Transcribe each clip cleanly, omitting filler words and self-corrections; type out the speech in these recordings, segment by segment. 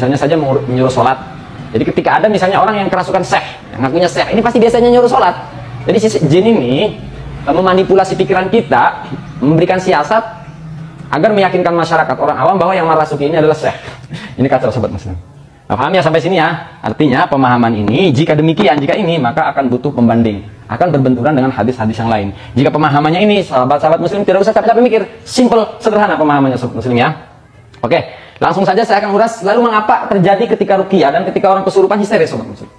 misalnya saja menyuruh sholat. Jadi ketika ada misalnya orang yang kerasukan syekh, yang ngakunya syekh, ini pasti biasanya nyuruh sholat. Jadi si jin ini memanipulasi pikiran kita, memberikan siasat agar meyakinkan masyarakat orang awam bahwa yang merasuki ini adalah syekh. Ini kacau sobat muslim. Nah, paham ya sampai sini ya? Artinya pemahaman ini jika demikian, jika ini maka akan butuh pembanding, akan berbenturan dengan hadis-hadis yang lain. Jika pemahamannya ini, sahabat-sahabat muslim tidak usah capek-capek mikir, simple, sederhana pemahamannya sobat muslim ya. Oke, langsung saja saya akan ulas lalu mengapa terjadi ketika ruqyah dan ketika orang kesurupan histeris sobat muslim.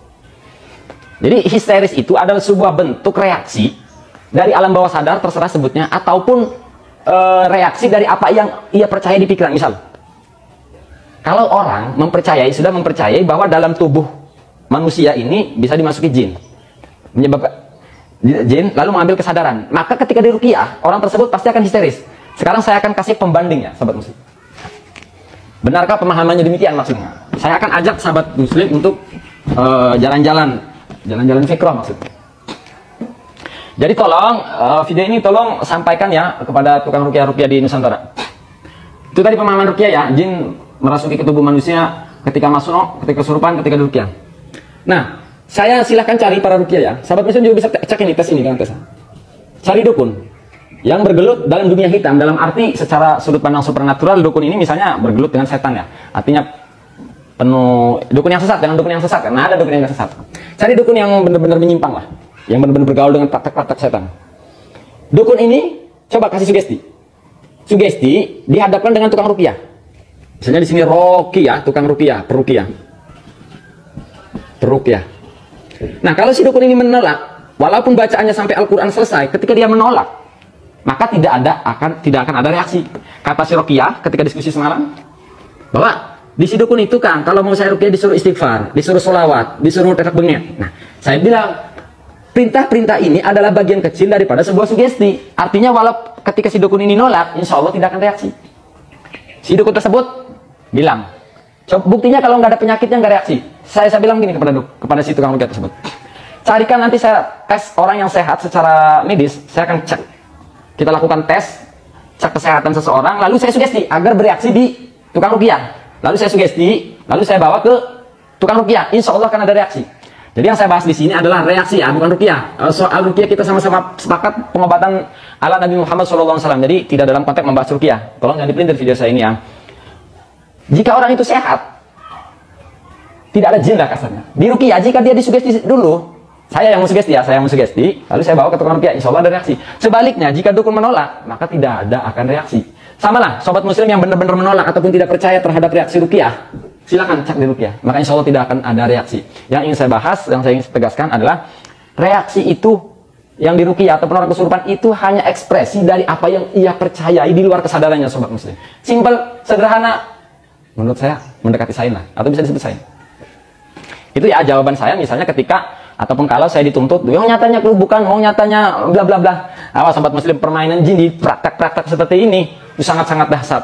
Jadi histeris itu adalah sebuah bentuk reaksi dari alam bawah sadar, terserah sebutnya, ataupun reaksi dari apa yang ia percaya di pikiran. Misal, kalau orang sudah mempercayai bahwa dalam tubuh manusia ini bisa dimasuki jin, menyebabkan jin lalu mengambil kesadaran, maka ketika diruqyah orang tersebut pasti akan histeris. Sekarang saya akan kasih pembandingnya sahabat muslim. Benarkah pemahamannya demikian maksudnya? Saya akan ajak sahabat muslim untuk jalan-jalan fikrah maksudnya. Jadi tolong video ini tolong sampaikan ya kepada tukang ruqyah di Nusantara. Itu tadi pemahaman ruqyah ya, jin merasuki ke tubuh manusia ketika masuk, ketika kesurupan, ketika ruqyah. Nah, saya silahkan cari para ruqyah ya. Sahabat muslim juga bisa cek ini, tes ini kan tes. Cari dukun yang bergelut dalam dunia hitam, dalam arti secara sudut pandang supernatural, dukun ini misalnya bergelut dengan setan ya. Artinya penuh dukun yang sesat, dengan dukun yang sesat, karena ada dukun yang sesat. Cari dukun yang benar-benar menyimpang lah, yang benar-benar bergaul dengan praktek-praktek setan. Dukun ini coba kasih sugesti. Sugesti dihadapkan dengan tukang ruqyah. Misalnya di sini Roki ya, tukang ruqyah, peruqyah. Nah, kalau si dukun ini menolak, walaupun bacaannya sampai Al-Qur'an selesai, ketika dia menolak, maka tidak akan ada reaksi. Kata si Roqyah ketika diskusi semalam, bahwa di si dukun itu kan kalau mau saya ruqyah disuruh istighfar, disuruh sholawat, disuruh tekad bengek. Nah, saya bilang perintah-perintah ini adalah bagian kecil daripada sebuah sugesti. Artinya walau ketika si dukun ini nolak, insya Allah tidak akan reaksi. Si dukun tersebut bilang, coba buktinya kalau nggak ada penyakitnya nggak reaksi. Saya bilang gini kepada si tukang ruqyah tersebut, carikan nanti saya tes orang yang sehat secara medis, saya akan cek. Kita lakukan tes, cek kesehatan seseorang, lalu saya sugesti agar bereaksi di tukang ruqyah. Lalu saya sugesti, lalu saya bawa ke tukang ruqyah, insya Allah akan ada reaksi. Jadi yang saya bahas di sini adalah reaksi ya, bukan ruqyah. Soal ruqyah kita sama-sama sepakat pengobatan ala Nabi Muhammad SAW. Jadi tidak dalam konteks membahas ruqyah. Tolong jangan dipelintir video saya ini ya. Jika orang itu sehat, tidak ada jin lah kasarnya. Di ruqyah, jika dia disugesti dulu, saya yang mensugesti ya, lalu saya bawa ke tukang ruqyah, insya Allah ada reaksi. Sebaliknya, jika dukun menolak, maka tidak akan reaksi. Sama lah, sobat muslim yang benar-benar menolak ataupun tidak percaya terhadap reaksi ruqyah, silakan cek di ruqyah, maka insya Allah tidak akan ada reaksi. Yang ingin saya bahas, yang saya ingin tegaskan adalah reaksi itu yang di ruqyah ataupun orang kesurupan itu hanya ekspresi dari apa yang ia percayai di luar kesadarannya sobat muslim. Simple, sederhana, menurut saya mendekati sains lah, atau bisa disebut sains. Itu ya jawaban saya misalnya ketika ataupun kalau saya dituntut, yang nyatanya bukan, mau nyatanya bla bla bla. Awas sobat muslim, permainan jin di praktek-praktek seperti ini itu sangat-sangat dahsyat.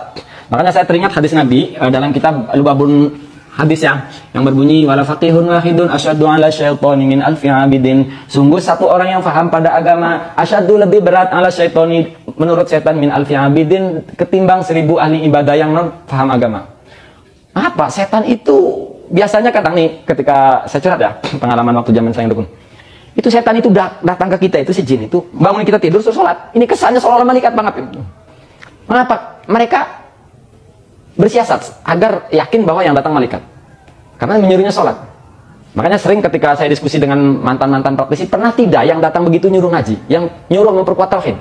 Makanya saya teringat hadis Nabi dalam kitab Lubabun hadis yang berbunyi wala faqihun wahidun asyaddu ala syaitani min alfi abidin. Sungguh satu orang yang faham pada agama asyaddu lebih berat ala syaitani menurut setan min alfi abidin ketimbang 1000 ahli ibadah yang non faham agama. Apa? Setan itu biasanya kadang nih ketika saya curhat ya, pengalaman waktu zaman saya dukun. Itu setan itu datang ke kita, itu si jin itu bangun kita tidur suruh sholat. Ini kesannya seolah-olah malaikat banget. Mengapa? Mereka bersiasat agar yakin bahwa yang datang malaikat. Karena menyuruhnya sholat. Makanya sering ketika saya diskusi dengan mantan-mantan praktisi, pernah tidak yang datang begitu nyuruh ngaji, yang nyuruh memperkuat tauhid.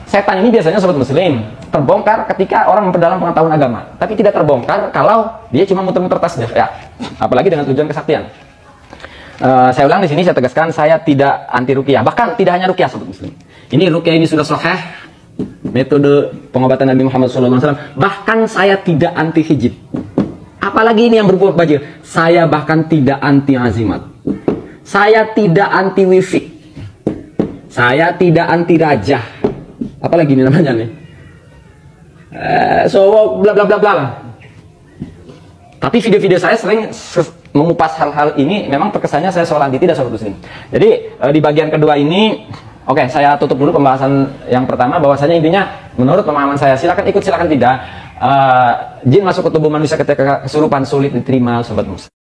Setan ini biasanya sobat muslim terbongkar ketika orang memperdalam pengetahuan agama, tapi tidak terbongkar kalau dia cuma muter-muter tasbih ya, apalagi dengan tujuan kesaktian. Saya ulang di sini, saya tegaskan, saya tidak anti ruqyah, bahkan tidak hanya ruqyah sobat muslim. Ini ruqyah ini sudah sahih, metode pengobatan Nabi Muhammad SAW. Bahkan saya tidak anti hijab, apalagi ini yang berbuat bajir. Saya bahkan tidak anti azimat, saya tidak anti wifi, saya tidak anti rajah. Apalagi ini namanya nih, so bla bla bla bla. Tapi video-video saya sering mengupas hal-hal ini, memang terkesannya saya soal anti, tidak sobat muslim. Jadi di bagian kedua ini, oke, saya tutup dulu pembahasan yang pertama, bahwasanya intinya menurut pemahaman saya, silakan ikut silakan tidak, jin masuk ke tubuh manusia ketika kesurupan sulit diterima, sobat Musa.